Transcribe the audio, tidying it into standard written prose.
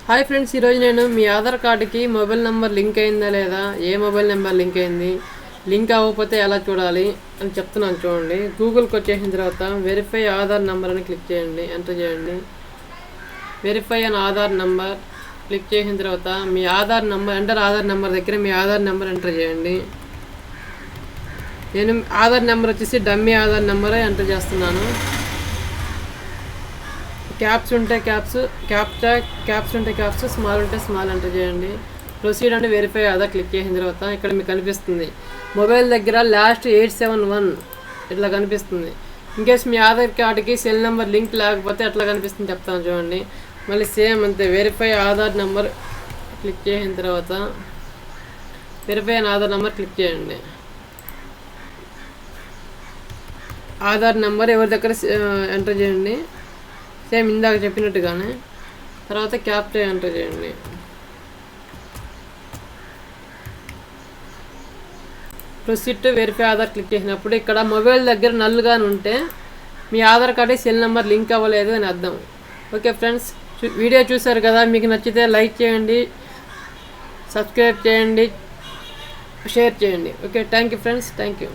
Hi friends, ఈరోజు నేను మీ ఆధార్ కార్డుకి మొబైల్ నెంబర్ లింక్ అయిందా లేదా, ఏ మొబైల్ నెంబర్ లింక్ అయింది, లింక్ అవ్వకపోతే ఎలా చూడాలి అని చెప్తున్నాను. చూడండి, గూగుల్కి వచ్చేసిన తర్వాత వెరిఫై ఆధార్ నెంబర్ అని క్లిక్ చేయండి, ఎంటర్ చేయండి. Verify an Aadhaar number click చేసిన తర్వాత మీ Aadhaar number enter Aadhaar number దగ్గర మీ ఆధార్ నెంబర్ ఎంటర్ చేయండి. నేను ఆధార్ నెంబర్ వచ్చేసి డమ్మీ ఆధార్ నెంబరే ఎంటర్ చేస్తున్నాను. క్యాప్స్ ఉంటే క్యాప్స్, క్యాప్స్ ఉంటే క్యాప్స్, స్మాల్ ఉంటే స్మాల్ ఎంటర్ చేయండి. ప్రొసీడ్ అంటే వెరిఫై ఆధార్ క్లిక్ చేసిన తర్వాత ఇక్కడ మీకు కనిపిస్తుంది మొబైల్ దగ్గర లాస్ట్ 871 ఇట్లా కనిపిస్తుంది. ఇన్కేస్ మీ ఆధార్ కార్డుకి సెల్ నెంబర్ లింక్ లేకపోతే ఎట్లా కనిపిస్తుంది చెప్తాను చూడండి. మళ్ళీ సేమ్ అంతే, వెరిఫై ఆధార్ నెంబర్ క్లిక్ చేసిన తర్వాత వెరిఫై అని ఆధార్ నెంబర్ క్లిక్ చేయండి. ఆధార్ నెంబర్ ఎవరి దగ్గర ఎంటర్ చేయండి, సేమ్ ఇందాక చెప్పినట్టుగానే. తర్వాత క్యాప్చా ఎంటర్ చేయండి. Proceed to verify Aadhaar click చేసినప్పుడు ఇక్కడ మొబైల్ దగ్గర నల్లుగా ఉంటే మీ Aadhaar card cell number link అవ్వలేదు అని అర్థం. ఓకే ఫ్రెండ్స్, వీడియో చూసారు కదా, మీకు నచ్చితే లైక్ చేయండి, సబ్స్క్రైబ్ చేయండి, షేర్ చేయండి. Okay, thank you friends, thank you.